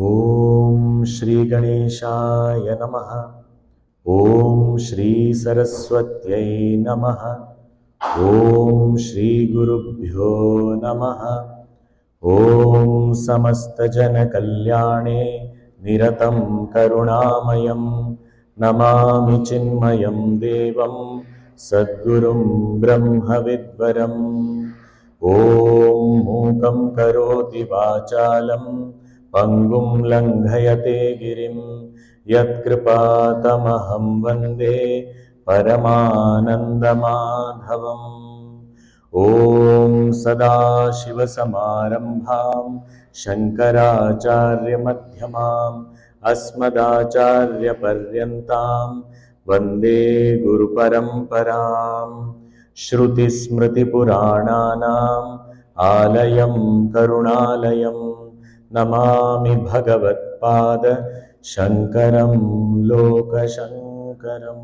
Om Shri Ganeshaya Namaha. Om Shri Saraswatyai Namaha. Om Shri Gurubhyo Namaha. Om Samasta Jana Kalyane Niratam Karunamayam Namami Chinmayam Devam Sadgurum Brahma Vidvaram. Om Mukam Karoti Vachalam Pangum Langhayate Girim Yatkripatamaham Vande Paramanandamadhavam. Om Sadashivasamarambham Shankaracharya Madhyamam Asmadacharya Paryantam Vande Guru Paramparam. Shruti Smriti Purananam Alayam Karunalayam Namami Bhagavat Pada Shankaram Loka Shankaram.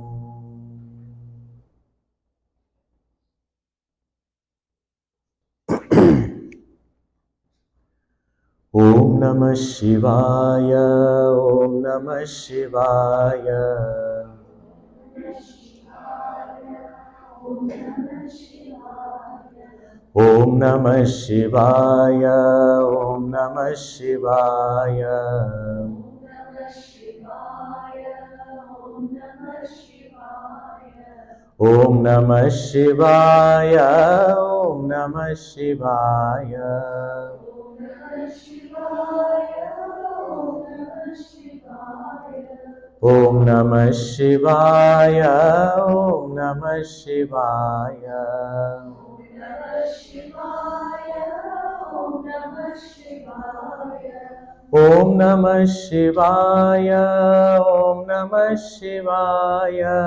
Om Namah Shivaya, Om Namah Shivaya. Om Namah Shivaya, Om Namah Shivaya. Om Namah Shivaya, Om Namah Shivaya. Om Namah Shivaya, Om Namah Shivaya. Om Namah Shivaya, Om Namah Shivaya.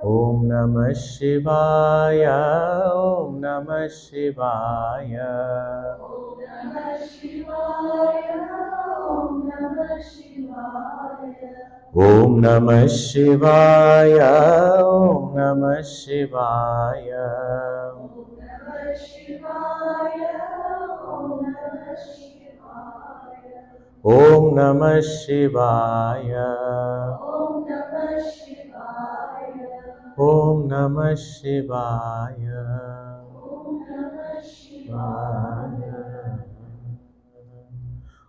Om Namah Shivaya, Om Namah Shivaya. Om Namah Shivaya, Om Namah Shivaya. Om Namah Shivaya, Om Namah Shivaya. Om Namah Shivaya. Om Namah Shivaya.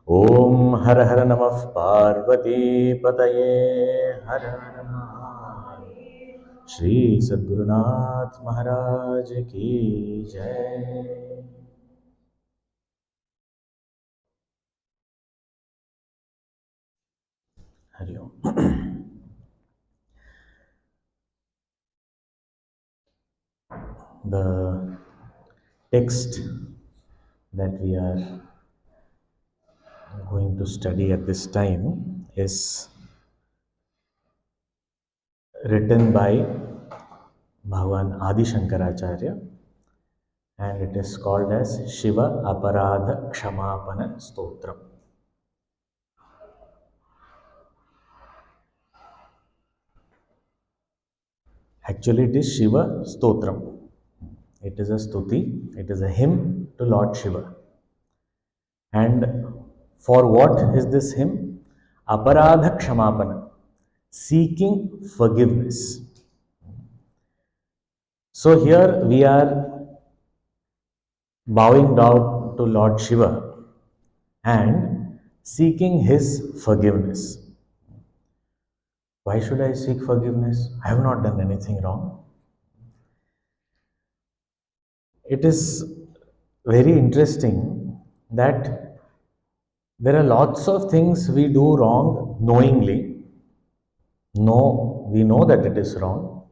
Om Har Har Namah Parvati Pataye Har Har Mahadev. Shri Sadgurunath Maharaj Ki Jai. Hari Om. The text that we are going to study at this time is written by Bhagavan Adi Shankaracharya, and it is called as Shiva Aparadha Kshamapana Stotram. Actually, it is Shiva Stotram. It is a stuti, it is a hymn to Lord Shiva. And for what is this hymn? Aparadha Kshamapana, seeking forgiveness. So here we are bowing down to Lord Shiva and seeking his forgiveness. Why should I seek forgiveness? I have not done anything wrong. It is very interesting that there are lots of things we do wrong knowingly. No, we know that it is wrong,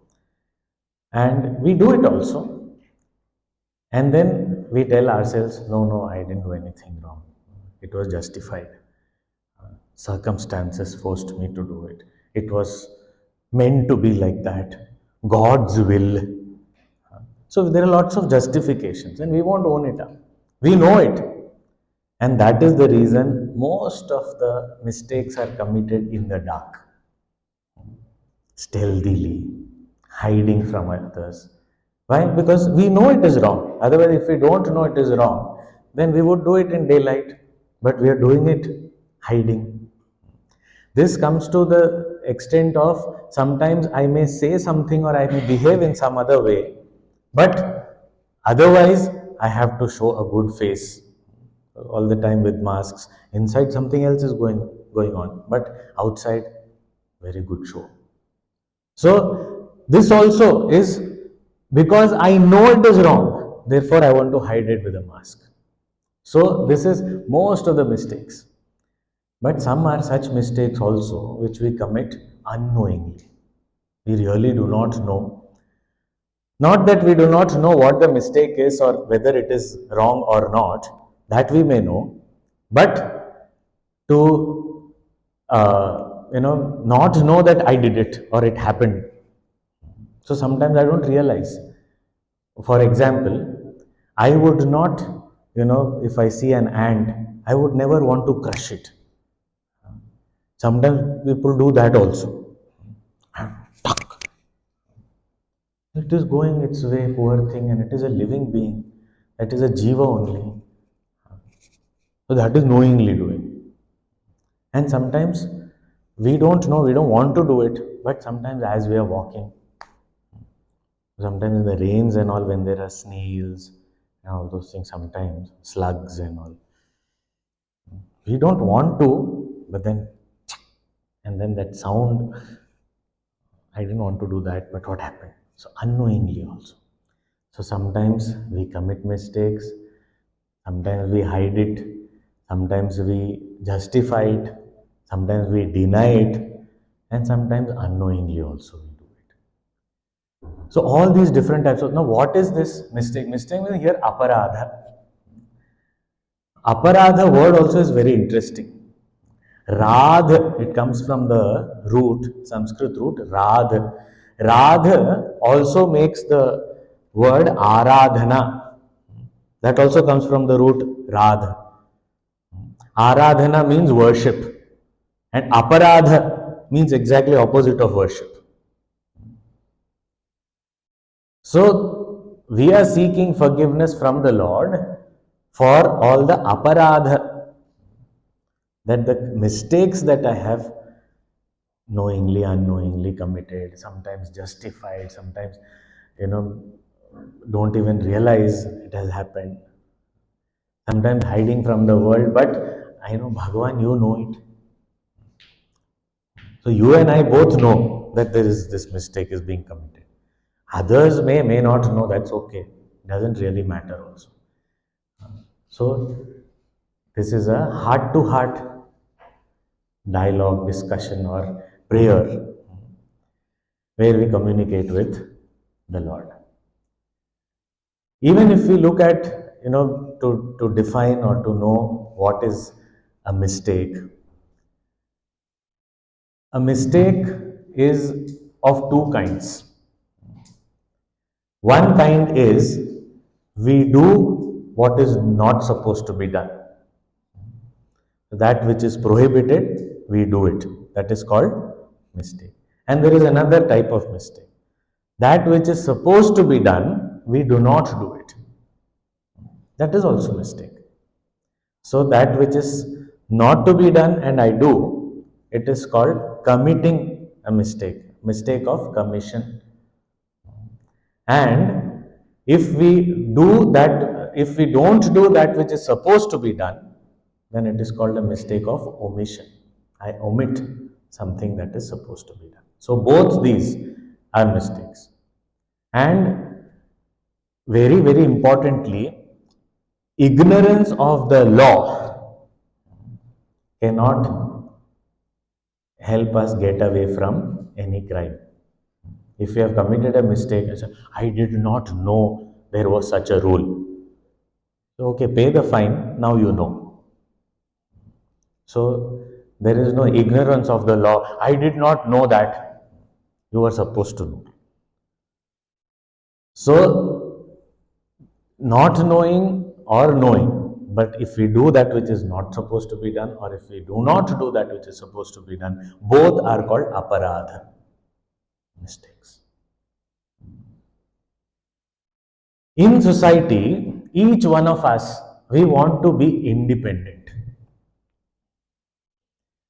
and we do it also. And then we tell ourselves, no, I didn't do anything wrong. It was justified. Circumstances forced me to do it. It was meant to be like that. God's will. So there are lots of justifications, and we won't own it up. We know it. And that is the reason most of the mistakes are committed in the dark, stealthily, hiding from others. Why? Because we know it is wrong. Otherwise, if we don't know it is wrong, then we would do it in daylight. But we are doing it hiding. This comes to the extent of sometimes I may say something or I may behave in some other way, but otherwise I have to show a good face all the time with masks. Inside something else is going on, but outside very good show. So this also is because I know it is wrong, therefore I want to hide it with a mask. So this is most of the mistakes. But some are such mistakes also which we commit unknowingly. We really do not know. Not that we do not know what the mistake is or whether it is wrong or not, that we may know, but to not know that I did it or it happened. So sometimes I don't realize. For example, I would not, if I see an ant, I would never want to crush it. Sometimes people do that also. It is going its way, poor thing, and it is a living being. That is a jiva only. So that is knowingly doing. And sometimes we don't know, we don't want to do it, but sometimes as we are walking, sometimes in the rains and all, when there are snails and all those things, sometimes slugs and all, we don't want to, but then, and then that sound, I didn't want to do that, but what happened? So unknowingly also. So sometimes we commit mistakes, sometimes we hide it, sometimes we justify it, sometimes we deny it, and sometimes unknowingly also we do it. So all these different types of, now what is this mistake? Mistake means here aparadha. Aparadha word also is very interesting. Radh, it comes from the root, Sanskrit root, Radh. Radh also makes the word Aradhana. That also comes from the root Radh. Aradhana means worship. And Aparadha means exactly opposite of worship. So, we are seeking forgiveness from the Lord for all the aparadha, that the mistakes that I have knowingly, unknowingly committed, sometimes justified, sometimes, you know, don't even realize it has happened, sometimes hiding from the world, but I know Bhagavan, you know it. So you and I both know that there is this mistake is being committed. Others may not know, that's okay. Doesn't really matter also. So this is a heart to heart dialogue, discussion, or prayer where we communicate with the Lord. Even if we look at, to define or to know what is a mistake, a mistake is of two kinds. One kind is we do what is not supposed to be done. That which is prohibited, we do it. That is called mistake. And there is another type of mistake. That which is supposed to be done, we do not do it. That is also mistake. So that which is not to be done and I do, it is called committing a mistake. Mistake of commission. And if we don't do that which is supposed to be done, then it is called a mistake of omission. I omit something that is supposed to be done. So both these are mistakes. And very, very importantly, ignorance of the law cannot help us get away from any crime. If you have committed a mistake, I did not know there was such a rule. So, okay, pay the fine, now you know. So, there is no ignorance of the law. I did not know that. You were supposed to know. So, not knowing or knowing, But if we do that which is not supposed to be done, or if we do not do that which is supposed to be done, both are called aparadha, mistakes. In society, each one of us, we want to be independent.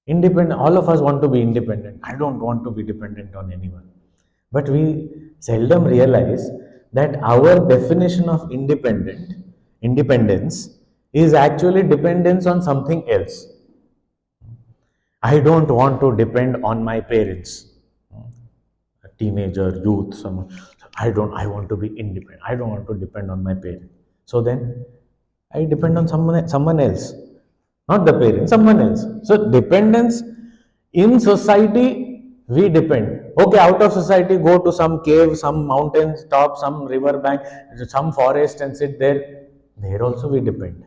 Independent, all of us want to be independent. I don't want to be dependent on anyone. But we seldom realize that our definition of independence is actually dependence on something else. I don't want to depend on my parents, a teenager, youth, someone. I want to be independent. I don't want to depend on my parents. So then I depend on someone else, not the parent, someone else. So dependence in society, we depend. Okay, out of society, go to some cave, some mountain top, some river bank, some forest and sit there. There also we depend.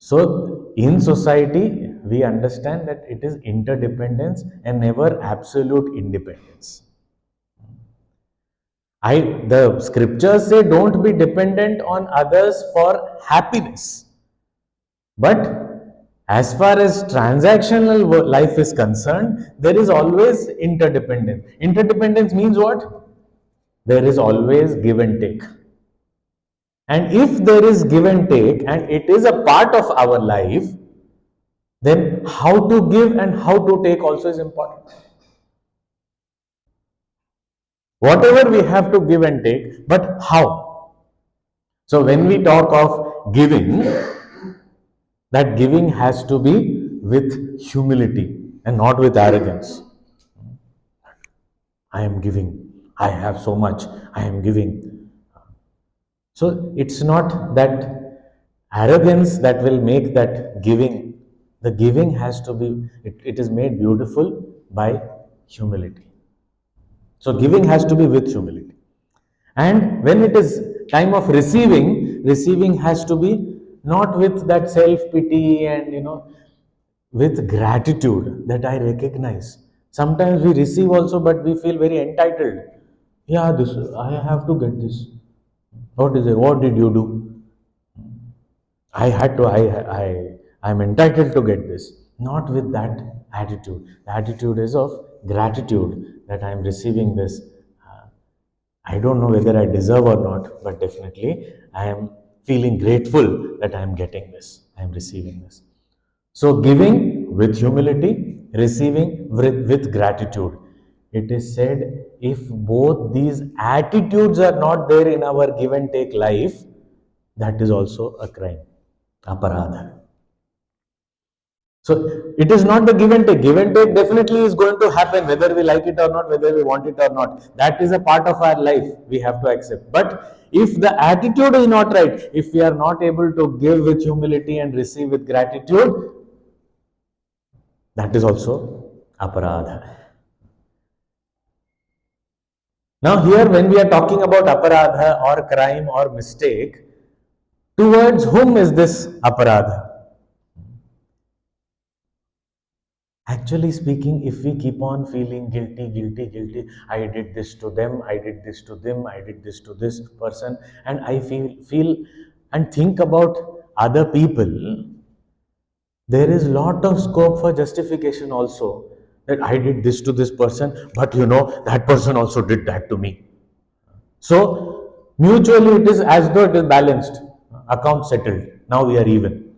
So in society, we understand that it is interdependence and never absolute independence. The scriptures say don't be dependent on others for happiness. But as far as transactional life is concerned, there is always interdependence. Interdependence means what? There is always give and take. And if there is give and take and it is a part of our life, then how to give and how to take also is important. Whatever we have to give and take, but how? So when we talk of giving, that giving has to be with humility and not with arrogance. I am giving. I have so much. I am giving. So it's not that arrogance that will make that giving. The giving has to be, it is made beautiful by humility. So giving has to be with humility. And when it is time of receiving, receiving has to be not with that self-pity and, with gratitude that I recognize. Sometimes we receive also, but we feel very entitled. Yeah, this I have to get this. What is it? What did you do? I had to. I'm entitled to get this. Not with that attitude. The attitude is of gratitude that I am receiving this. I don't know whether I deserve or not, but definitely I am feeling grateful that I am getting this. I am receiving this. So, giving with humility, receiving with gratitude. It is said if both these attitudes are not there in our give and take life, that is also a crime, aparadha. So it is not the give and take. Give and take definitely is going to happen whether we like it or not, whether we want it or not. That is a part of our life. We have to accept. But if the attitude is not right, if we are not able to give with humility and receive with gratitude, that is also aparadha. Now here when we are talking about aparadha or crime or mistake, towards whom is this aparadha? Actually speaking, if we keep on feeling guilty, I did this to them, I did this to them, I did this to this person, and I feel and think about other people, there is lot of scope for justification also. That I did this to this person, but that person also did that to me. So mutually it is as though it is balanced, account settled. Now we are even.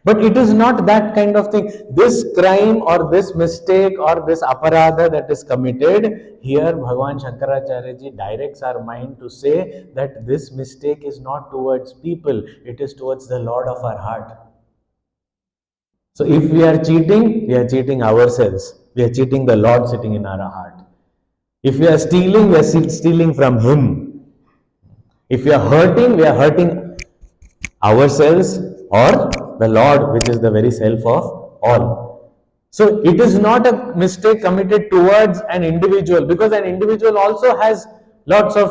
But it is not that kind of thing. This crime or this mistake or this aparadha that is committed, here Bhagavan Shankaracharya ji directs our mind to say that this mistake is not towards people, it is towards the Lord of our heart. So if we are cheating ourselves. We are cheating the Lord sitting in our heart. If we are stealing, we are stealing from Him. If we are hurting ourselves or the Lord, which is the very self of all. So it is not a mistake committed towards an individual, because an individual also has lots of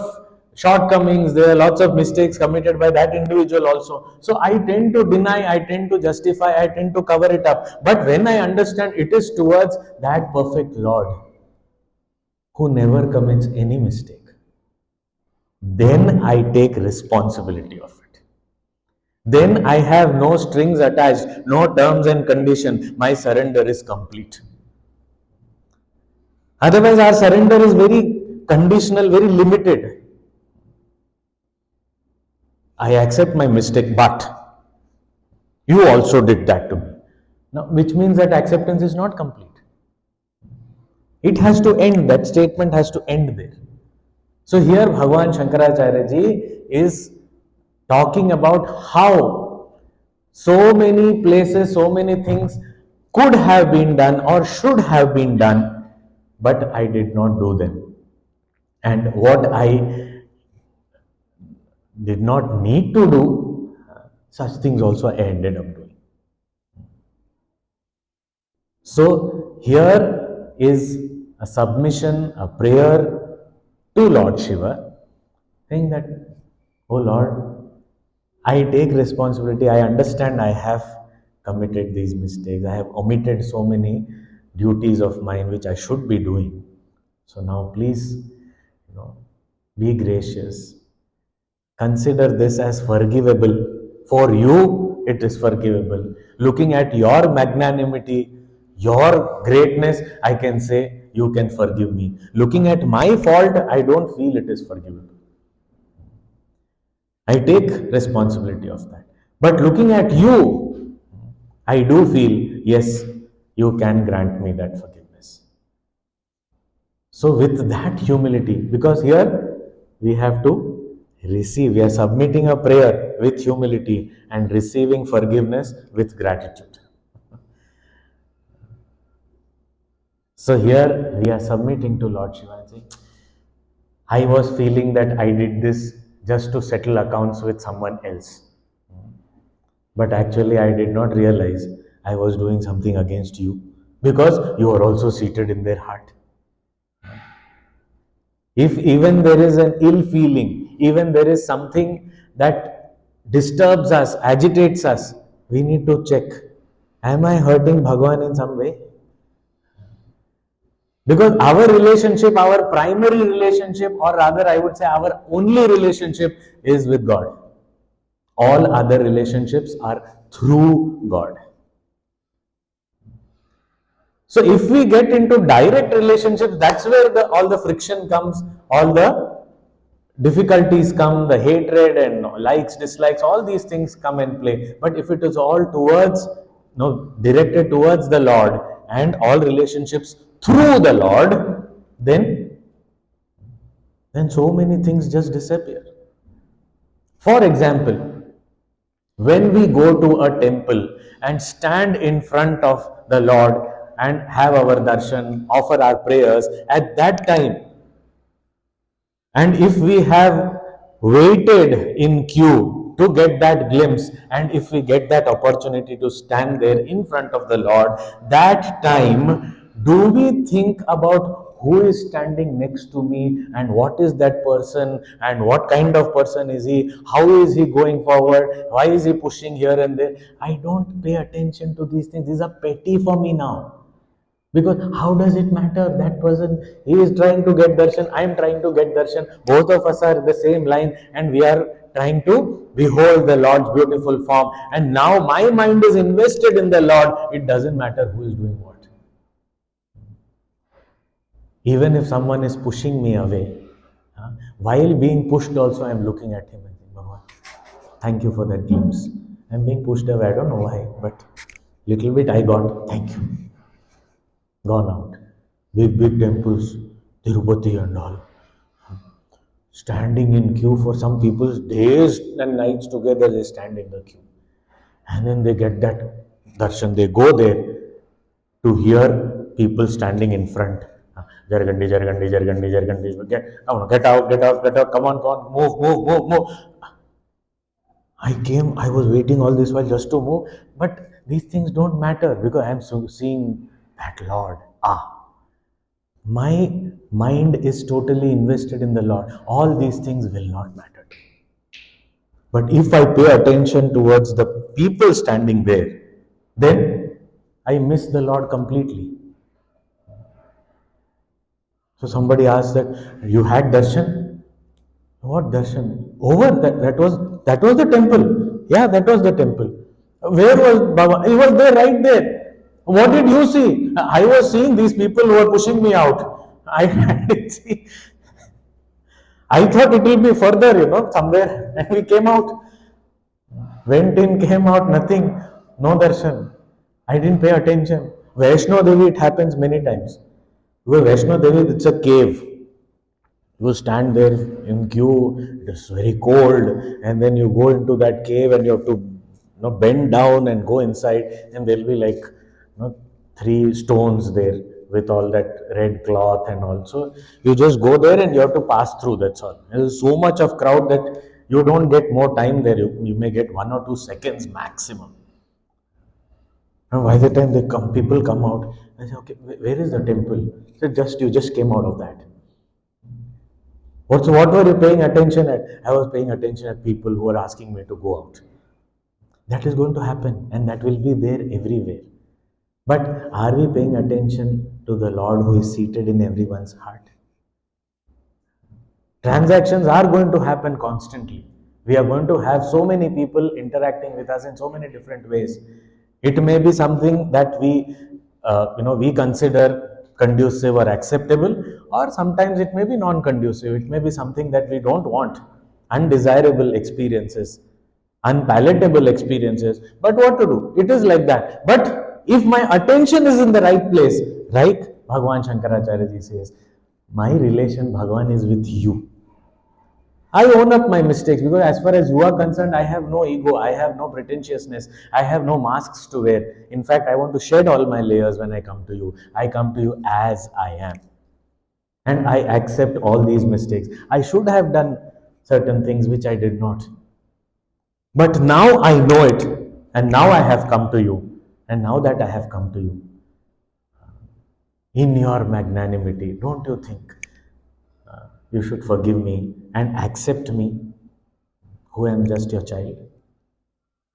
shortcomings, there are lots of mistakes committed by that individual also. So I tend to deny, I tend to justify, I tend to cover it up. But when I understand it is towards that perfect Lord who never commits any mistake, then I take responsibility of it. Then I have no strings attached, no terms and condition. My surrender is complete. Otherwise, our surrender is very conditional, very limited. I accept my mistake, but you also did that to me. Now, which means that acceptance is not complete. It has to end, that statement has to end there. So here Bhagavan Shankaracharya ji is talking about how so many places, so many things could have been done or should have been done, but I did not do them. And what I did not need to do, such things also I ended up doing. So here is a submission, a prayer to Lord Shiva, saying that, oh Lord, I take responsibility. I understand I have committed these mistakes. I have omitted so many duties of mine which I should be doing. So now please, be gracious. Consider this as forgivable. For you, it is forgivable. Looking at your magnanimity, your greatness, I can say, you can forgive me. Looking at my fault, I don't feel it is forgivable. I take responsibility of that. But looking at you, I do feel, yes, you can grant me that forgiveness. So, with that humility, because here we have to receive, we are submitting a prayer with humility and receiving forgiveness with gratitude. So, here we are submitting to Lord Shiva and saying, I was feeling that I did this just to settle accounts with someone else. But actually, I did not realize I was doing something against you because you are also seated in their heart. If even there is an ill feeling, even there is something that disturbs us, agitates us, we need to check. Am I hurting Bhagavan in some way? Because our relationship, our primary relationship, or rather, I would say our only relationship is with God. All other relationships are through God. So if we get into direct relationships, that's where all the friction comes, all the difficulties come, the hatred and likes, dislikes, all these things come in play. But if it is all towards, directed towards the Lord and all relationships through the Lord, then so many things just disappear. For example, when we go to a temple and stand in front of the Lord and have our darshan, offer our prayers, at that time, and if we have waited in queue to get that glimpse, and if we get that opportunity to stand there in front of the Lord, that time, do we think about who is standing next to me and what is that person and what kind of person is he, how is he going forward, why is he pushing here and there? I don't pay attention to these things. These are petty for me now. Because how does it matter? That person, he is trying to get darshan, I am trying to get darshan. Both of us are in the same line and we are trying to behold the Lord's beautiful form. And now my mind is invested in the Lord. It doesn't matter who is doing what. Even if someone is pushing me away, while being pushed also, I am looking at him and saying, Bhagavan, thank you for that glimpse. I am being pushed away. I don't know why, but little bit I got. Thank you. Gone out. Big, big temples, Tirupati and all. Standing in queue for some people, days and nights together, they stand in the queue. And then they get that darshan. They go there to hear people standing in front. Jargandi, Jargandi, Jargandi, Jargandi. Get out, get out, get out. Come on, move, move, move, move. I was waiting all this while just to move. But these things don't matter because I am seeing that Lord. My mind is totally invested in the Lord. All these things will not matter. But if I pay attention towards the people standing there, then I miss the Lord completely. So somebody asked that you had darshan. What darshan? Over that was the temple. Yeah, that was the temple. Where was Baba? He was there, right there. What did you see? I was seeing these people who were pushing me out. I didn't see. I thought it will be further, somewhere. And we came out. Went in, came out, nothing. No darshan. I didn't pay attention. Vaishno Devi, it happens many times. Because Vaishno Devi, it's a cave. You stand there in queue, it is very cold, and then you go into that cave and you have to bend down and go inside, and there'll be like three stones there with all that red cloth, and also you just go there and you have to pass through, that's all. There's so much of crowd that you don't get more time there. You may get 1 or 2 seconds maximum. And by the time they come, people come out, I say, okay, where is the temple? So just you just came out of that. What were you paying attention at? I was paying attention at people who are asking me to go out. That is going to happen, and that will be there everywhere. But are we paying attention to the Lord who is seated in everyone's heart? Transactions are going to happen constantly. We are going to have so many people interacting with us in so many different ways. It may be something that we consider conducive or acceptable, or sometimes it may be non-conducive. It may be something that we don't want, undesirable experiences, unpalatable experiences. But what to do? It is like that. But if my attention is in the right place, like Bhagwan Shankaracharya ji says, my relation Bhagwan is with you. I own up my mistakes, because as far as you are concerned, I have no ego, I have no pretentiousness, I have no masks to wear. In fact, I want to shed all my layers when I come to you. I come to you as I am. And I accept all these mistakes. I should have done certain things which I did not. But now I know it. And now I have come to you. And now that I have come to you, in your magnanimity, don't you think you should forgive me and accept me, who am just your child?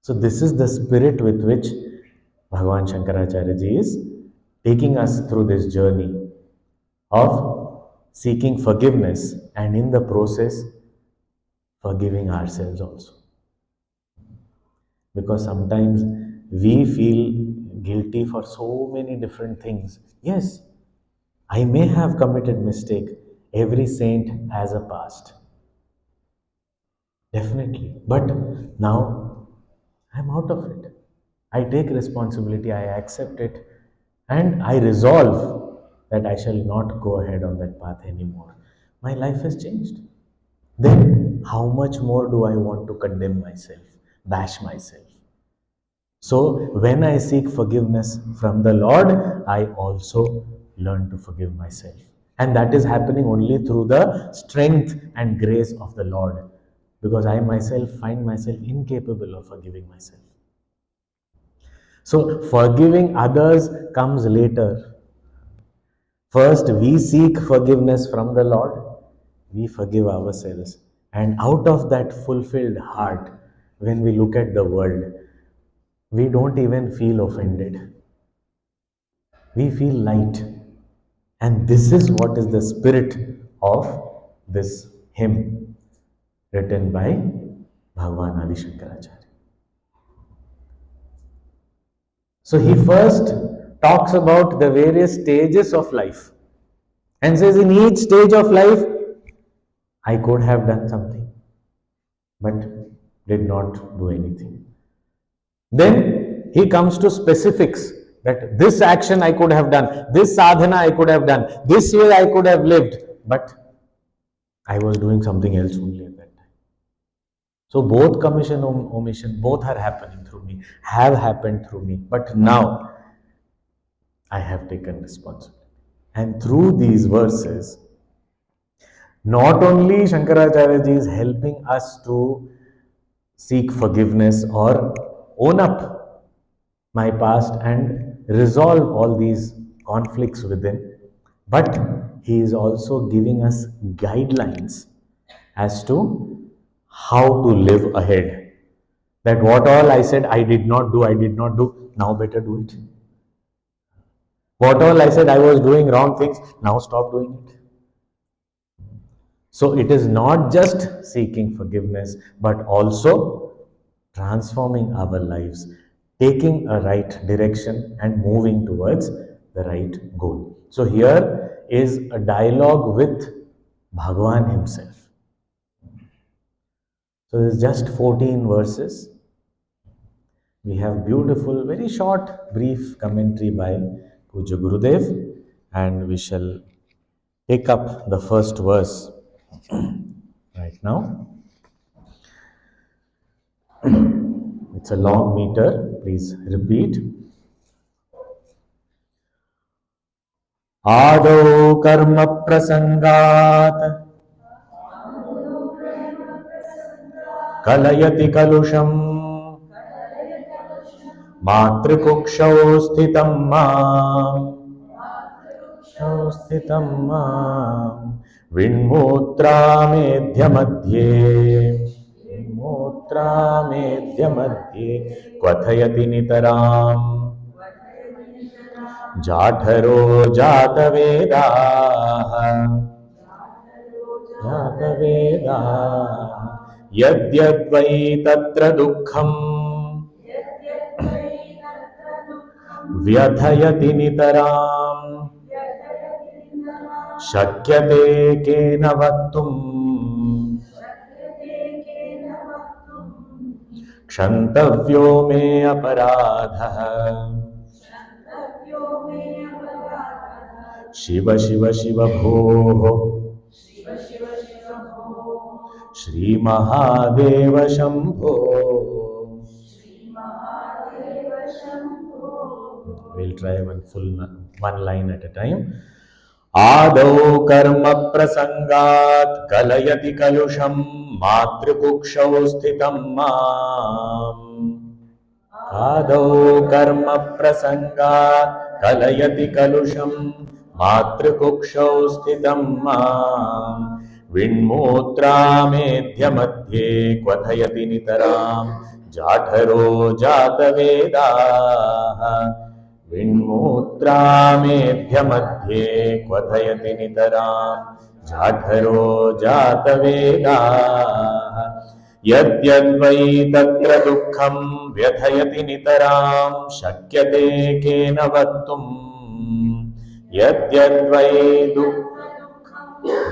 So, this is the spirit with which Bhagavan Shankaracharya ji is taking us through this journey of seeking forgiveness, and in the process, forgiving ourselves also. Because sometimes we feel guilty for so many different things. Yes, I may have committed mistake. Every saint has a past. Definitely. But now I'm out of it. I take responsibility, I accept it, and I resolve that I shall not go ahead on that path anymore. My life has changed. Then how much more do I want to condemn myself, bash myself? So when I seek forgiveness from the Lord, I also learn to forgive myself. And that is happening only through the strength and grace of the Lord. Because I myself find myself incapable of forgiving myself. So forgiving others comes later. First, we seek forgiveness from the Lord, we forgive ourselves. And out of that fulfilled heart, when we look at the world, we don't even feel offended. We feel light. And this is what is the spirit of this hymn written by Bhagavan Adi Shankaracharya. So he first talks about the various stages of life and says, in each stage of life, I could have done something, but did not do anything. Then he comes to specifics, that this action I could have done, this sadhana I could have done, this way I could have lived, but I was doing something else only at that time. So both commission and omission, both are happening through me, have happened through me, but now I have taken responsibility. And through these verses, not only Shankaracharya ji is helping us to seek forgiveness or own up my past and resolve all these conflicts within, but he is also giving us guidelines as to how to live ahead. That what all I said I did not do, now better do it. What all I said I was doing wrong things, now stop doing it. So it is not just seeking forgiveness, but also transforming our lives, taking a right direction and moving towards the right goal. So here is a dialogue with Bhagwan himself. So there's just 14 verses. We have beautiful, very short, brief commentary by Puja Gurudev, and we shall take up the first verse right now. It's a long meter, please repeat. आदौ कर्म प्रसंगात कलयति कलुषम् मातृकुक्षौ स्थितं माम् स्थितं माम् विण्मूत्रामेध्य मध्ये विण्मूत्रामेध्य मध्ये क्वथयति नितराम् जाठरो जातवेदाः जातवेदाः यद्यद्वै तत्र दुःखम् व्यथयति नितराम् शक्यते केन वक्तुम् क्षन्तव्यो मे अपराधः शिव शिव शिव भोः श्रीमहादेव Shambho. We'll try one line at a time. आदौ कर्म प्रसंगात् कलयति कलुषं मातृकुक्षौ स्थितं माम् आदौ कर्म प्रसंगात् कलयति कलुषं मातृकुक्षौ स्थितं माम् विण्मूत्रामेध्य मध्ये क्वथयति नितराम् जाठरो जातवेदाः विण्मूत्रामेध्य मध्ये क्वथयति नितराम् जाठरो जातवेदाः यद्यद्वै तत्र दुःखं व्यथयति नितराम् शक्यते केन वक्तुम् यद्यद्वै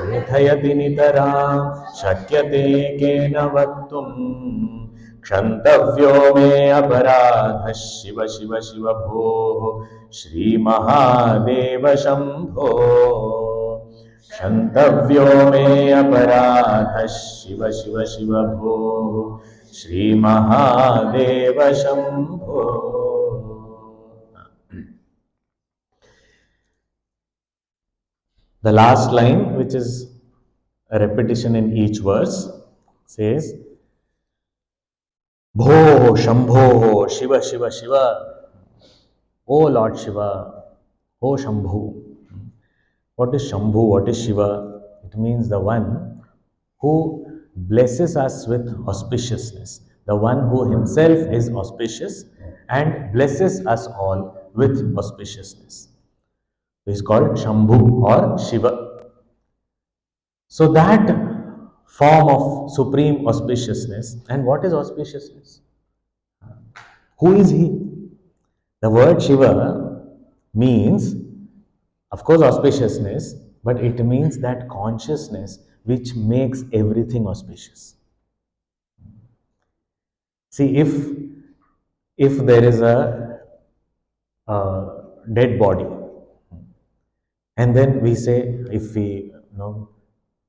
व्यथयति नितराम् शक्यते केन वक्तुम् क्षन्तव्यो मे अपराधः शिव शिव शिव भोः श्रीमहादेव शम्भो क्षन्तव्यो मे अपराधः शिव शिव शिव भोः श्रीमहादेव Shambho. The last line, which is a repetition in each verse, says Bho Shambho Shiva Shiva Shiva, O Lord Shiva, O Shambhu. What is Shambhu? What is Shiva? It means the one who blesses us with auspiciousness, the one who himself is auspicious and blesses us all with auspiciousness. He is called Shambhu or Shiva. So that form of supreme auspiciousness, and what is auspiciousness? Who is he? The word Shiva means, of course, auspiciousness, but it means that consciousness which makes everything auspicious. See, if there is a dead body, and then we say, if we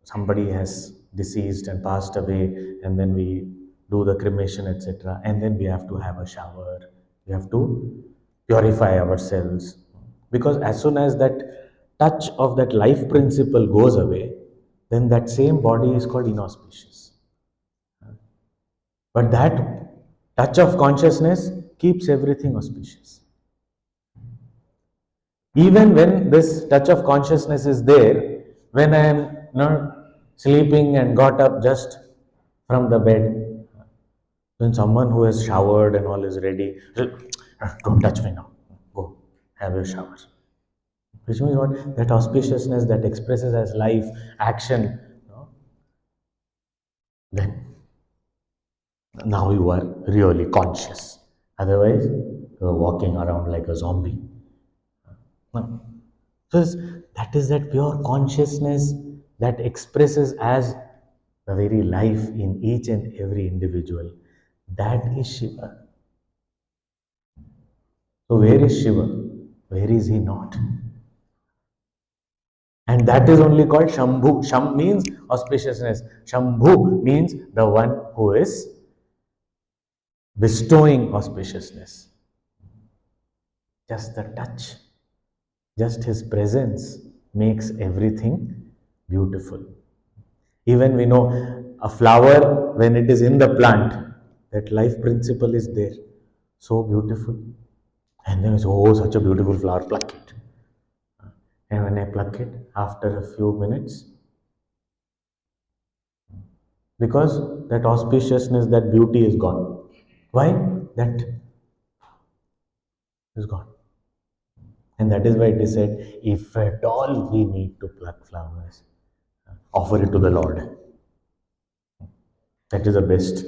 somebody has deceased and passed away, and then we do the cremation, etc., and then we have to have a shower, we have to purify ourselves, because as soon as that touch of that life principle goes away, then that same body is called inauspicious. But that touch of consciousness keeps everything auspicious. Even when this touch of consciousness is there, when I am sleeping and got up just from the bed, when someone who has showered and all is ready, don't touch me now, go have your shower. Which means what? That auspiciousness that expresses as life, action, then Now you are really conscious. Otherwise, you are walking around like a zombie. No. So that is that pure consciousness that expresses as the very life in each and every individual. That is Shiva. So where is Shiva? Where is he not? And that is only called Shambhu. Sham means auspiciousness. Shambhu means the one who is bestowing auspiciousness. Just the touch, just his presence makes everything beautiful. Even we know a flower, when it is in the plant, that life principle is there. So beautiful. And then it's, oh, such a beautiful flower, pluck it. And when I pluck it, after a few minutes, because that auspiciousness, that beauty is gone. Why? That is gone. And that is why it is said, if at all we need to pluck flowers, offer it to the Lord. That is the best.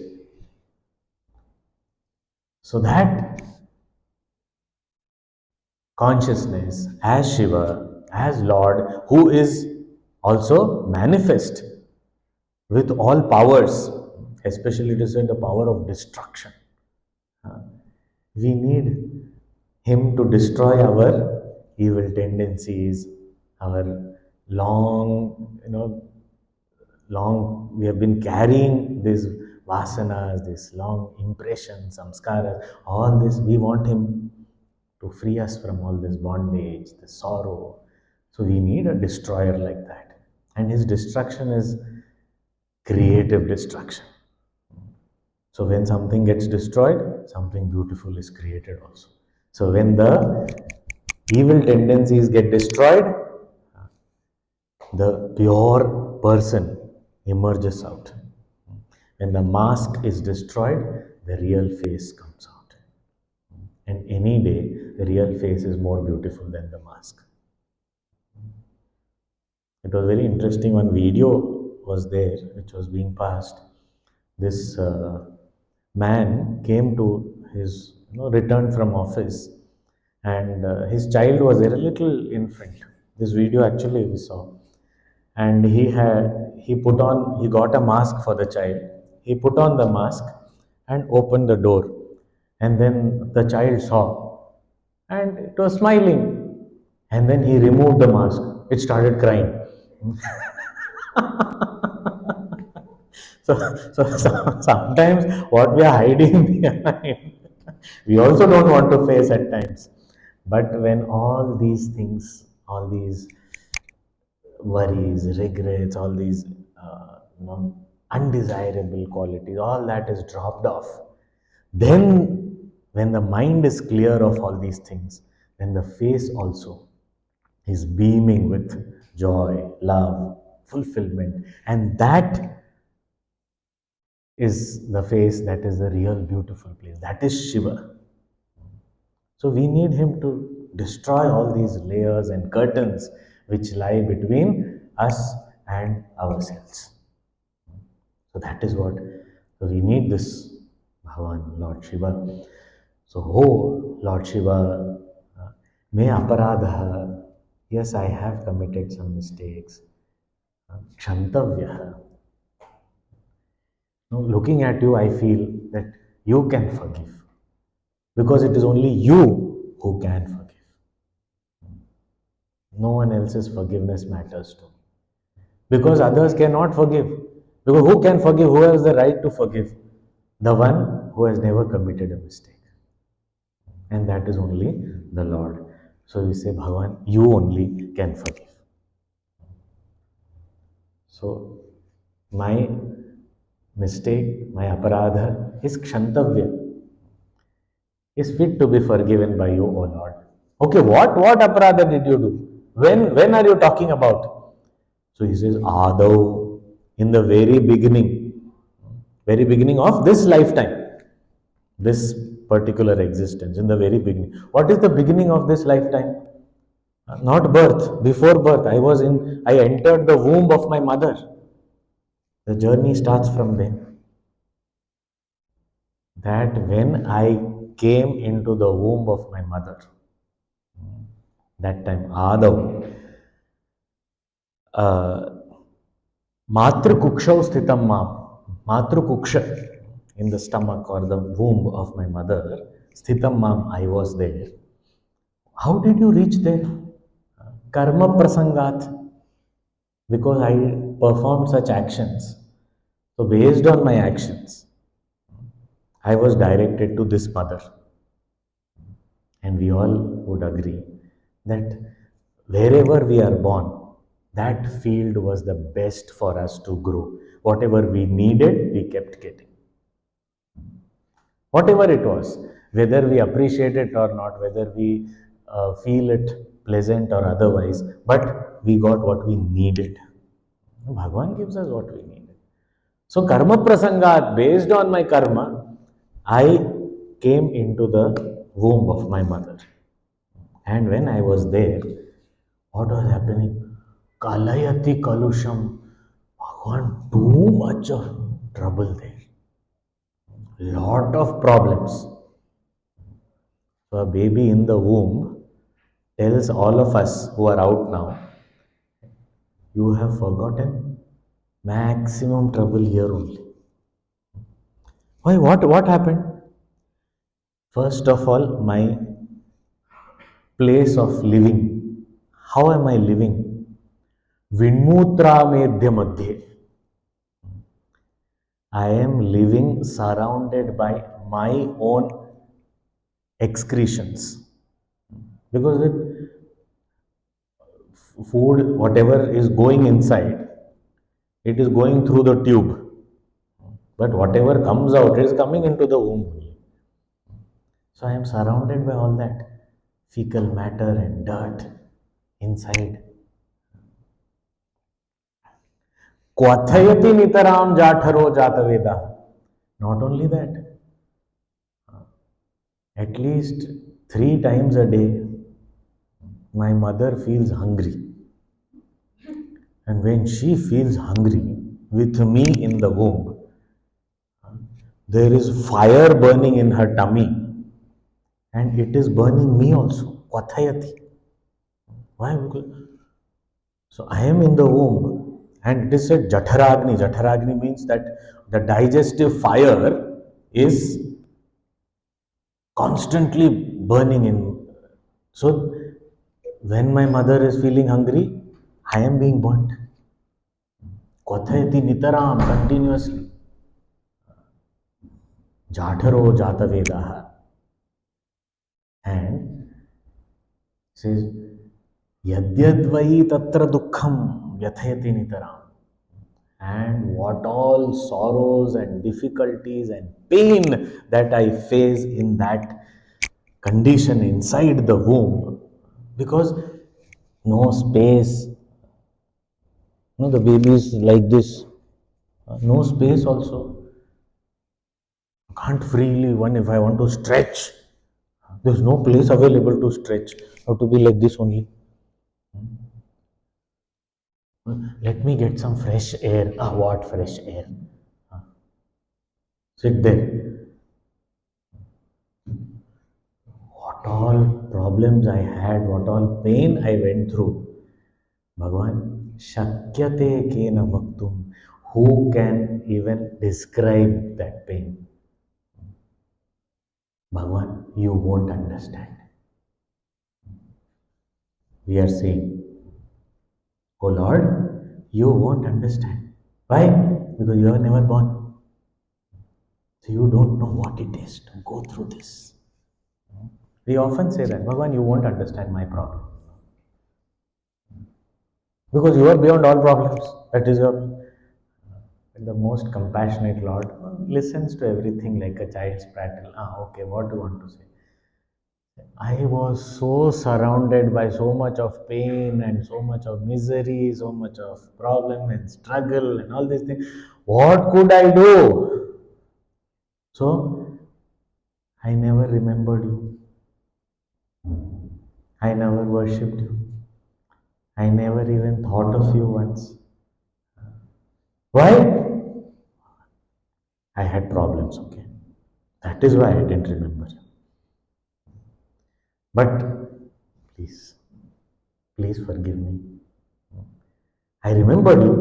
So that consciousness as Shiva, as Lord, who is also manifest with all powers, especially it is said the power of destruction. We need him to destroy our evil tendencies, our long, long, we have been carrying these vasanas, these long impressions, samskaras, all this, we want him to free us from all this bondage, the sorrow. So we need a destroyer like that. And his destruction is creative destruction. So when something gets destroyed, something beautiful is created also. So when the evil tendencies get destroyed, the pure person emerges out. When the mask is destroyed, the real face comes out. And any day, the real face is more beautiful than the mask. It was very interesting. One video was there which was being passed. This man came to his, returned from office, and his child was there, a little infant. This video actually we saw, and he got a mask for the child. He put on the mask and opened the door, and then the child saw, and it was smiling. And then he removed the mask. It started crying. So sometimes what we are hiding behind, we also don't want to face at times. But when all these things, all these worries, regrets, all these undesirable qualities, all that is dropped off. Then, when the mind is clear of all these things, then the face also is beaming with joy, love, fulfillment, and that is the face that is the real beautiful place. That is Shiva. So we need him to destroy all these layers and curtains which lie between us and ourselves. So that is what, so we need this Bhavan, Lord Shiva. So, oh Lord Shiva, may aparadha, yes, I have committed some mistakes. Kshantavya. Now, looking at you, I feel that you can forgive because it is only you who can forgive. No one else's forgiveness matters to me. Because others cannot forgive. Because who can forgive? Who has the right to forgive? The one who has never committed a mistake. And that is only the Lord. So we say, Bhagavan, you only can forgive. So my mistake, my aparadha is kshantavya, is fit to be forgiven by you, O Lord. Okay, what aparadha did you do? When are you talking about? So he says, Adav, in the very beginning of this lifetime, this particular existence, in the very beginning. What is the beginning of this lifetime? Not birth, before birth. I entered the womb of my mother. The journey starts from then. that when I came into the womb of my mother, that time Adav, Matrukukshav sthitam mam, Matrukuksha, in the stomach or the womb of my mother, sthitam mam, I was there. How did you reach there? Karma prasangat, because I performed such actions. So, based on my actions, I was directed to this mother. And we all would agree that wherever we are born, that field was the best for us to grow. Whatever we needed, we kept getting. Whatever it was, whether we appreciate it or not, whether we feel it pleasant or otherwise, but we got what we needed. Bhagwan gives us what we needed. So, karma prasangat, based on my karma, I came into the womb of my mother. And when I was there, what was happening? Kalayati kalusham. Bhagwan, too much of trouble there. Lot of problems. So a baby in the womb tells all of us who are out now, you have forgotten maximum trouble here only. Why? What happened? First of all, my place of living. How am I living? Vinmutra medhya madhye. I am living surrounded by my own excretions. Because the food, whatever is going inside, it is going through the tube. But whatever comes out is coming into the womb. So I am surrounded by all that fecal matter and dirt inside. Kwathayati nitaram jatharo jataveda. Not only that, at least 3 times a day, my mother feels hungry. And when she feels hungry with me in the womb, there is fire burning in her tummy and it is burning me also. Kwathayati. Why? Because so I am in the womb and it is said Jatharagni. Jatharagni means that the digestive fire is constantly burning in. So when my mother is feeling hungry, I am being burnt. Kwathayati nitaram continuously. Jatharo jatavedaha. And says Yadyadvai tatra dukkham yathayati nitaram. And what all sorrows and difficulties and pain that I face in that condition inside the womb, because no space, no, the baby is like this, no space also. Can't freely one if I want to stretch. There's no place available to stretch. I have to be like this only. Let me get some fresh air. Ah, what fresh air? Sit there. What all problems I had, what all pain I went through. Bhagavan, Shakyate kena vaktum. Who can even describe that pain? Bhagavan, you won't understand. We are saying, oh Lord, you won't understand. Why? Because you are never born. So you don't know what it is to go through this. We often say that, Bhagavan, you won't understand my problem. Because you are beyond all problems. That is your. The most compassionate Lord listens to everything like a child's prattle. Ah, okay, what do you want to say? I was so surrounded by so much of pain and so much of misery, so much of problem and struggle and all these things. What could I do? So I never remembered you. I never worshipped you. I never even thought of you once. Why? I had problems, okay. That is why I didn't remember. But please, please forgive me. I remembered you.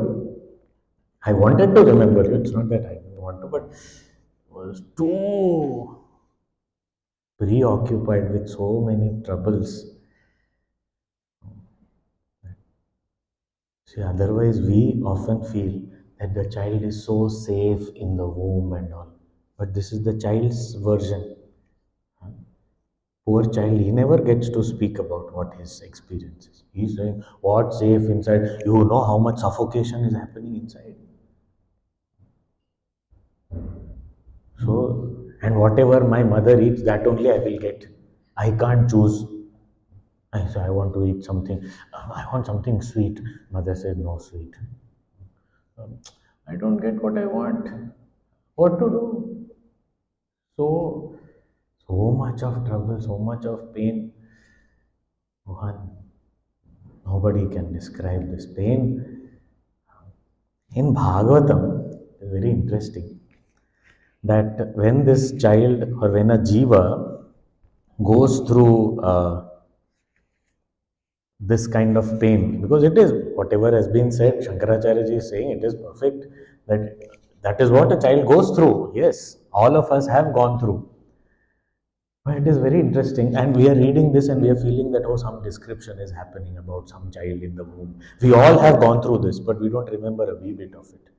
I wanted to remember you. It's not that I didn't want to, but was too preoccupied with so many troubles. See, otherwise, we often feel that the child is so safe in the womb and all. But this is the child's version. Poor child, he never gets to speak about what his experience is. He's saying, what's safe inside? You know how much suffocation is happening inside. So, and whatever my mother eats, that only I will get. I can't choose. I say, I want to eat something. I want something sweet. Mother said, no sweet. Um, I don't get what I want. What to do? So, so much of trouble, so much of pain. One, nobody can describe this pain. In Bhagavatam, it's very interesting that when this child or when a jiva goes through this kind of pain, because it is whatever has been said, Shankaracharya ji is saying it is perfect, that that is what a child goes through. Yes, all of us have gone through. But it is very interesting, and we are reading this and we are feeling that oh, some description is happening about some child in the womb. We all have gone through this, but we don't remember a wee bit of it.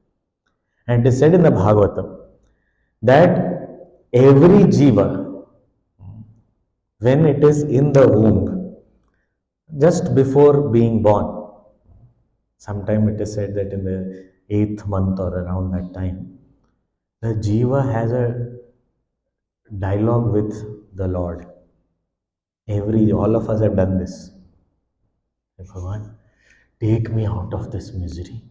And it is said in the Bhagavatam that every jiva, when it is in the womb, just before being born, sometime it is said that in the eighth month or around that time, the jiva has a dialogue with the Lord. All of us have done this. Bhagavan, take me out of this misery.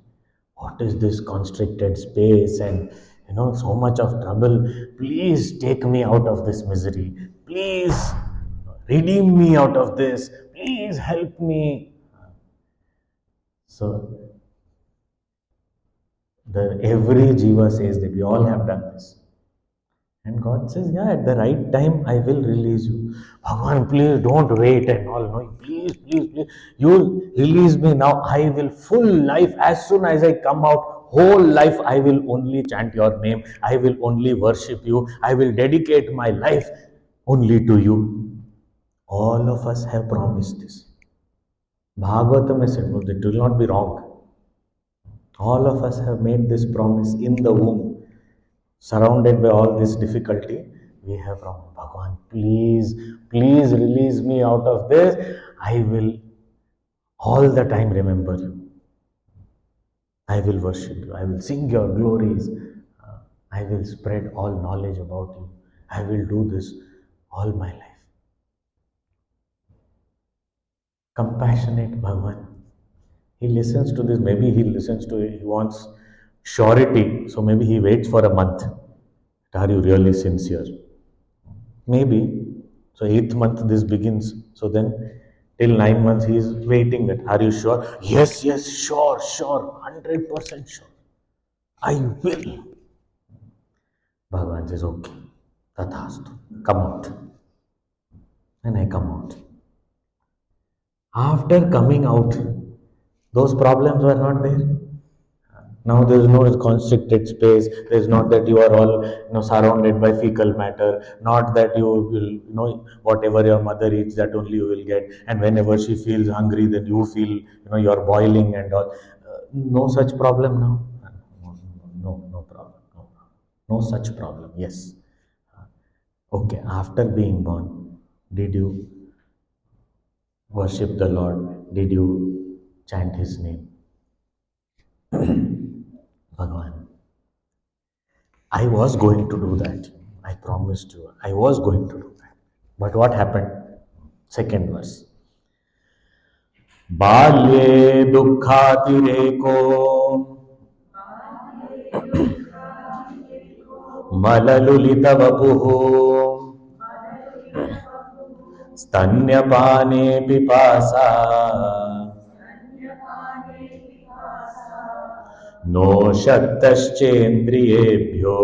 What is this constricted space and so much of trouble? Please take me out of this misery. Please redeem me out of this. Please help me. So the every jiva says that we all have done this. And God says, yeah, at the right time, I will release you. Bhagavan, please don't wait and all. No, please, please, please. You release me now. I will full life, as soon as I come out, whole life, I will only chant your name. I will only worship you. I will dedicate my life only to you. All of us have promised this. Bhagavatam has said, no, that will not be wrong. All of us have made this promise in the womb. Surrounded by all this difficulty, we have from Bhagwan, please, please release me out of this. I will all the time remember you. I will worship you. I will sing your glories. I will spread all knowledge about you. I will do this all my life. Compassionate Bhagwan. He listens to this. Maybe he listens to it. He wants surety. So maybe he waits for a month. Are you really sincere? Maybe. So eighth month this begins. So then till 9 months he is waiting that are you sure? Yes, yes, sure, sure, 100% sure. I will. Bhagavan says, okay, tathastu, come out. And I come out. After coming out, those problems were not there. Now there is no constricted space. There is not that you are all surrounded by fecal matter. Not that you will whatever your mother eats that only you will get. And whenever she feels hungry, then you feel you're boiling and all. No such problem now. No problem. No such problem. Yes. Okay. After being born, did you worship the Lord? Did you chant His name? Bhagavan. I was going to do that. I promised you. I was going to do that. But what happened? Second verse. बाल्ये दुःखातिरेको मललुलितवपुः स्तन्यपाने पिपासा no शक्तश्चेन्द्रियेभ्यो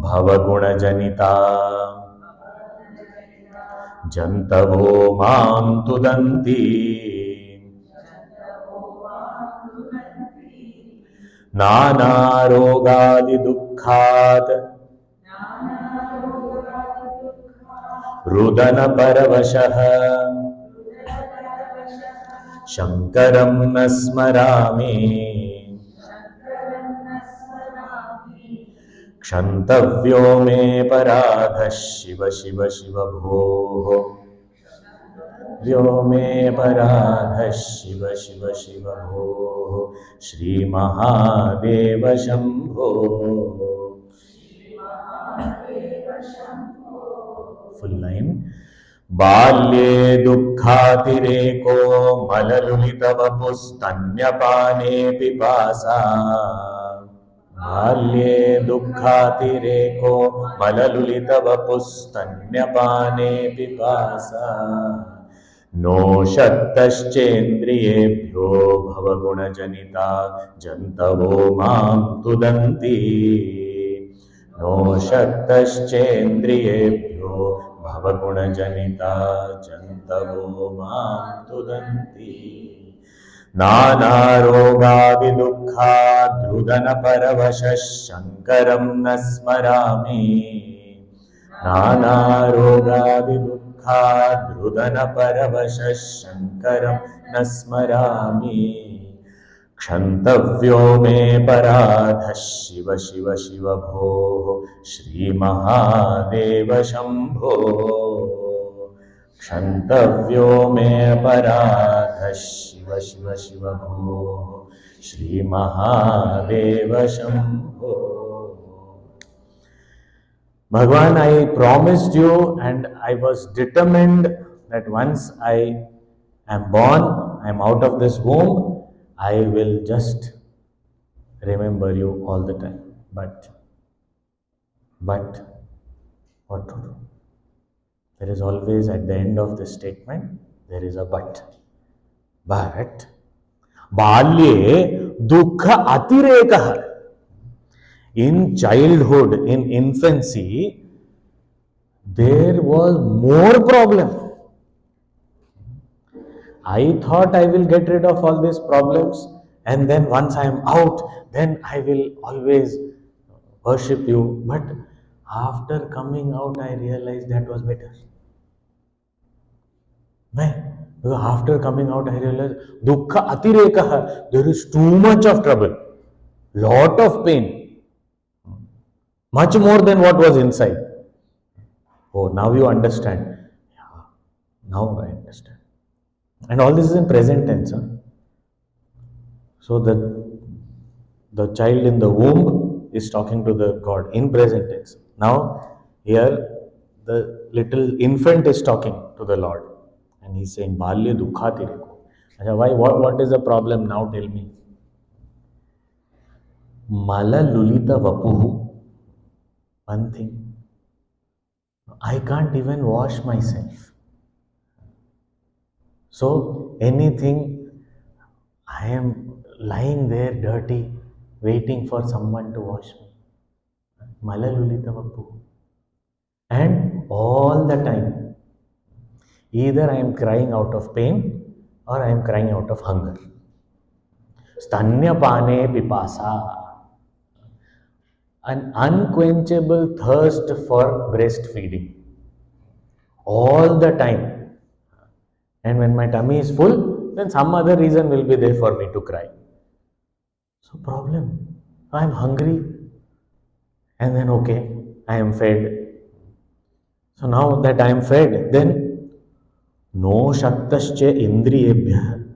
भवगुणजनिता जन्तवो मां तुदन्ति नानारोगादिदुःखात् रुदनपरवशः शङ्करं न स्मरामि क्षन्तव्यो मे पराधः शिव शिव शिव भोः व्यो मे पराधः शिव शिव शिव भोः श्रीमहादेव Shambho full line बाल्ये दुःखातिरेको मललुलितवपुस्तन्यपाने पिपासा बाल्ये दुःखातिरेको मललुलितवपुस्तन्यपाने पिपासा नो शक्तश्चेन्द्रियेभ्यो भवगुणजनिता जन्तवो मां तुदन्ति नो शक्तश्चेन्द्रियेभ्यो भवगुणजनिता जन्तवो मां तुदन्ति नानारोगादिदुःखाद्रुदनपरवशः शङ्करं न स्मरामि नानारोगादिदुःखाद्रुदनपरवशः शङ्करं न स्मरामि क्षन्तव्यो मे पराधः शिव शिव शिव भोः श्रीमहादेव शम्भो क्षन्तव्यो मे पराधः शिव शिव शिव भोः श्रीमहादेव Shambho Bhagwan, I promised you and I was determined that once I am born, I am out of this womb, I will just remember you all the time. But, what to do? There is always at the end of this statement, there is a but. But, balye dukkha atirekaha. In childhood, in infancy, there was more problem. I thought I will get rid of all these problems and then once I am out, then I will always worship you. But after coming out, I realized that was better. Why? Because after coming out, I realized dukkha atirekaha. There is too much of trouble, lot of pain. Much more than what was inside. Oh, now you understand. Yeah, now I understand. And all this is in present tense. Huh? So the child in the womb is talking to the God in present tense. Now here the little infant is talking to the Lord. And he's saying, Balya dukhatireko. Why? What is the problem now? Tell me. Mala lulita vapuhu. One thing, I can't even wash myself. So anything, I am lying there dirty, waiting for someone to wash me. Malalulita vapu. And all the time, either I am crying out of pain or I am crying out of hunger. Stanyapane pipasa. An unquenchable thirst for breastfeeding. All the time. And when my tummy is full, then some other reason will be there for me to cry. So problem, I am hungry and then okay, I am fed. So now that I am fed, then no shaktascha indriyebhya.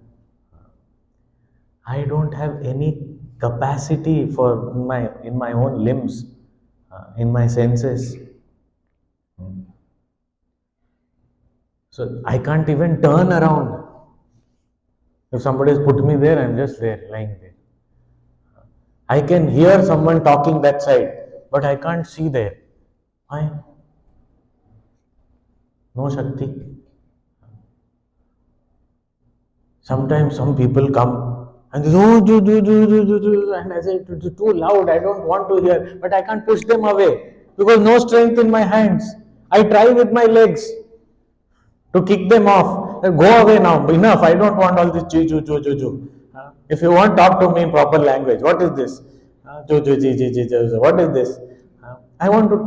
I don't have any capacity for in my own limbs, in my senses. So I can't even turn around. If somebody has put me there, I'm just there, lying there. I can hear someone talking that side, but I can't see there. Why? No Shakti. Sometimes some people come and they and I say, it's too loud, I don't want to hear, but I can't push them away. because no strength in my hands. I try with my legs to kick them off. Go away now. Enough. I don't want all this choo choo choo choo choo. If you want, talk to me in proper language. What is this? Choo choo choo choo choo choo. What is this? I want to.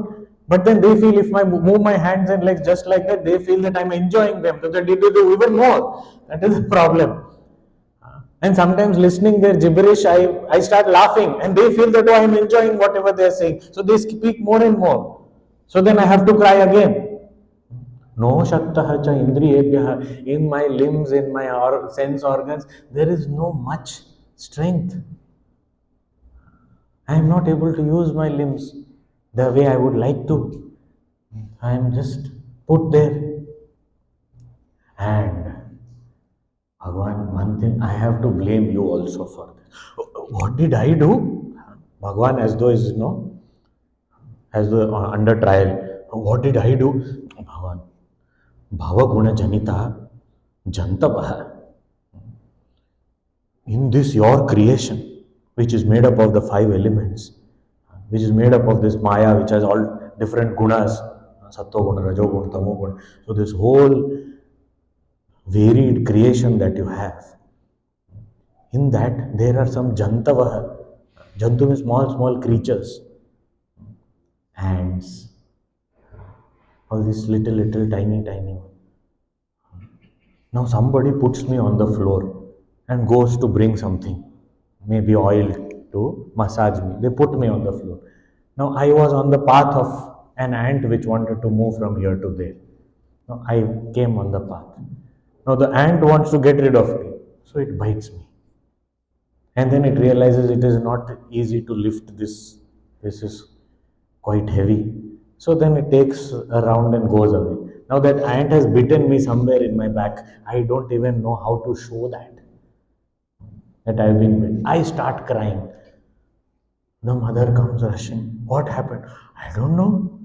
But then they feel if I move my hands and legs just like that, they feel that I'm enjoying them. So they do even more. That is the problem. And sometimes listening their gibberish, I start laughing and they feel that, oh, I'm enjoying whatever they're saying. So they speak more and more. So then I have to cry again. No shaktaha cha indriyebhyah. In my limbs, in my sense organs, there is no much strength. I am not able to use my limbs the way I would like to. I am just put there. And Bhagwan, one thing I have to blame you also for this. What did I do? Bhagwan, as though is as though under trial. What did I do? Bhagwan, Bhavaguna Janita Jantavaha. In this your creation, which is made up of the five elements, which is made up of this Maya, which has all different gunas, Sattva guna, Rajo guna, Tamo guna. So this whole varied creation that you have, in that there are some Jantavaha. Jantu means small creatures, ants, all these little tiny. Now somebody puts me on the floor and goes to bring something, maybe oil to massage me. They put me on the floor. Now I was on the path of an ant which wanted to move from here to there. Now I came on the path. Now the ant wants to get rid of me, so it bites me. And then it realizes it is not easy to lift this. This is quite heavy. So then it takes a round and goes away. Now that ant has bitten me somewhere in my back. I don't even know how to show that I've been bitten. I start crying. The mother comes rushing. What happened? I don't know.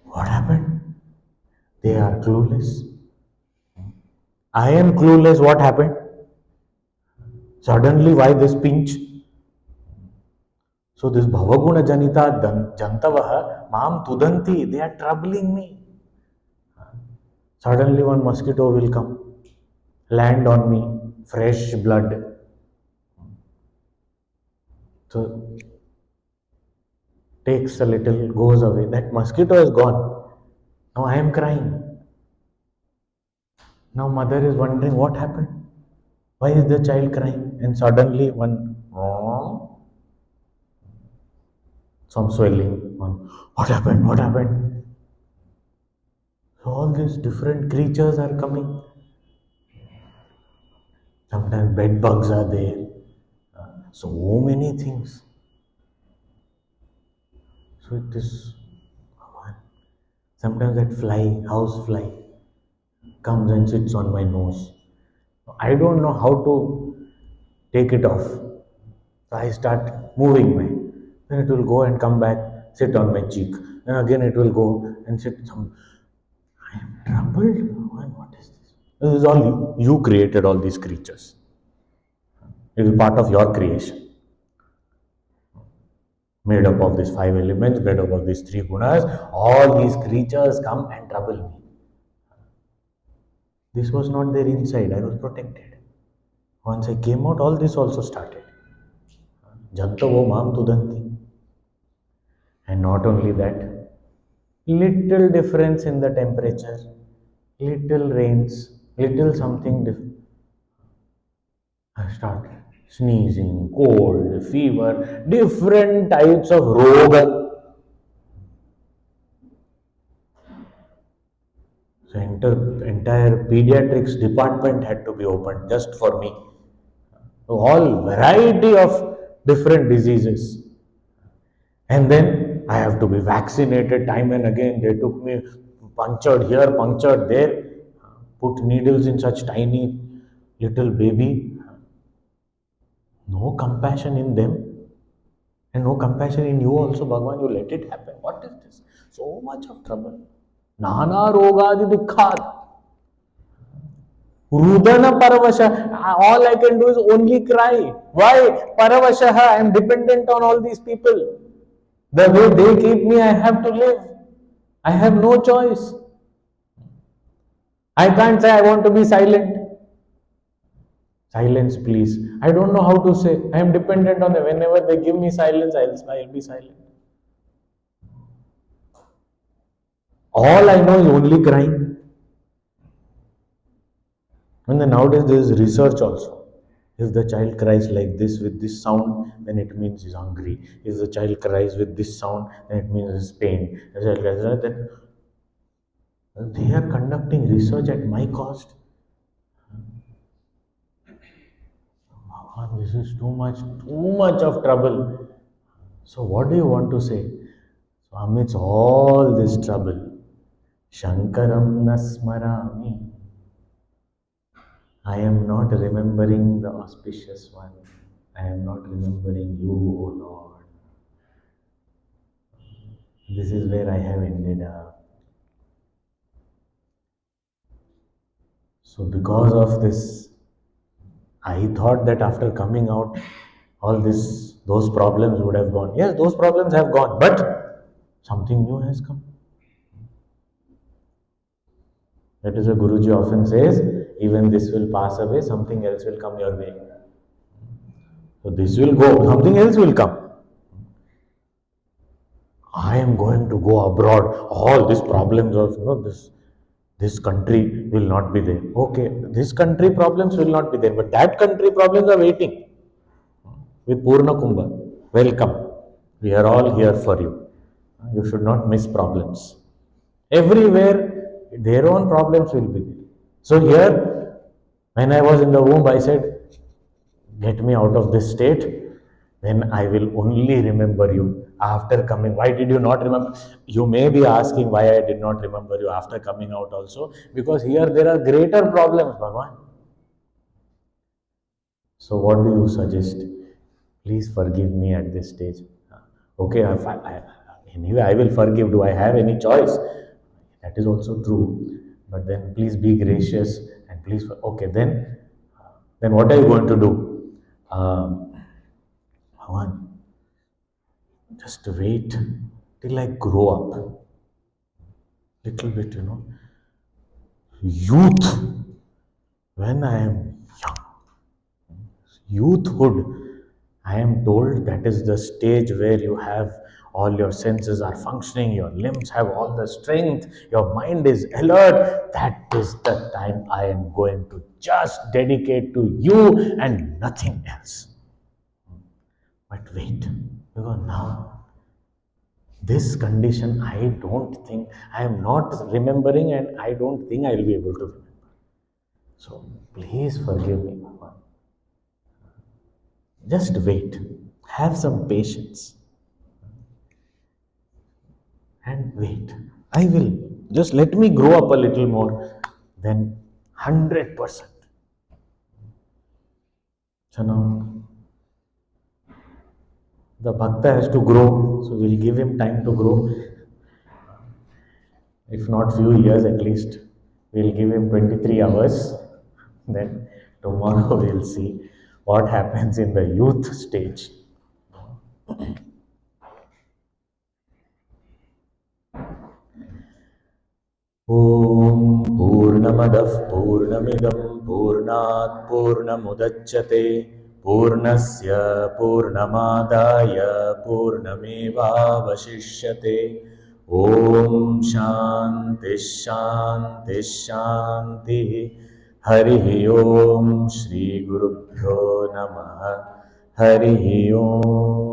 What happened? They are clueless. I am clueless. What happened? Suddenly, why this pinch? So this Bhavaguna Janita Jantavaha Mam Tudanti, they are troubling me. Suddenly one mosquito will come, land on me, fresh blood. So takes a little, goes away. That mosquito is gone. Now I am crying. Now mother is wondering what happened. Why is the child crying? And suddenly some swelling. What happened? What happened? So all these different creatures are coming. Sometimes bed bugs are there. So many things. So it is. Sometimes that fly, house fly, comes and sits on my nose. I don't know how to take it off. So I start moving my. Then it will go and come back, sit on my cheek. Then again it will go and sit some. I am troubled. What is this? This is all you. You created all these creatures. It is part of your creation. Made up of these five elements, made up of these three gunas. All these creatures come and trouble me. This was not there inside. I was protected. Once I came out, all this also started. Jantavo mam tudanti. And not only that, little difference in the temperature, little rains, little something different. I started sneezing, cold, fever, different types of roga. So entire pediatrics department had to be opened just for me. So all variety of different diseases. And then I have to be vaccinated time and again. They took me punctured here, punctured there, put needles in such tiny little baby. No compassion in them. And no compassion in you also, Bhagwan. You let it happen. What is this? So much of trouble. Nana rogadi dukhat. Rudana paravasha. All I can do is only cry. Why? Paravasha. I am dependent on all these people. The way they keep me, I have to live. I have no choice. I can't say I want to be silent. Silence, please. I don't know how to say. I am dependent on them. Whenever they give me silence, I'll be silent. All I know is only crying. And then nowadays there is research also. If the child cries like this with this sound, then it means he's hungry. If the child cries with this sound, then it means he's pain. If the child cries like that, they are conducting research at my cost. Bhagwan, this is too much of trouble. So what do you want to say? So amidst all this trouble, Shankaram Nasmarami. I am not remembering the auspicious one. I am not remembering you, O Lord. This is where I have ended up. So, because of this, I thought that after coming out, those problems would have gone. Yes, those problems have gone, but something new has come. That is what Guruji often says, even this will pass away, something else will come your way. So this will go, something else will come. I am going to go abroad. All these problems of this country will not be there. Okay, this country problems will not be there, but that country problems are waiting with Purna Kumbha. Welcome. We are all here for you. You should not miss problems. Everywhere, their own problems will be there. So here, when I was in the womb, I said, get me out of this state, then I will only remember you after coming. Why did you not remember? You may be asking why I did not remember you after coming out also, because here there are greater problems, Bhagwan. So what do you suggest? Please forgive me at this stage. Okay, anyway, I will forgive. Do I have any choice? That is also true. But then please be gracious and please, okay, then what are you going to do? Bhagwan, just wait till I grow up. Little bit, Youth, when I am young, youthhood, I am told that is the stage where you have all your senses are functioning, your limbs have all the strength, your mind is alert. That is the time I am going to just dedicate to you and nothing else. But wait, because now this condition, I don't think, I am not remembering and I don't think I will be able to remember. So please forgive me, Bhagwan. Just wait. Have some patience and wait. I will. Just let me grow up a little more. Then 100%. So now the bhakta has to grow. So we'll give him time to grow. If not few years at least. We'll give him 23 hours. Then tomorrow we'll see what happens in the youth stage. ॐ पूर्णमदः पूर्णमिदं पूर्णात् पूर्णमुदच्यते पूर्णस्य पूर्णमादाय पूर्णमेवावशिष्यते ॐ शान्तिः शान्तिः शान्तिः हरिः ॐ श्रीगुरुभ्यो नमः हरिः ॐ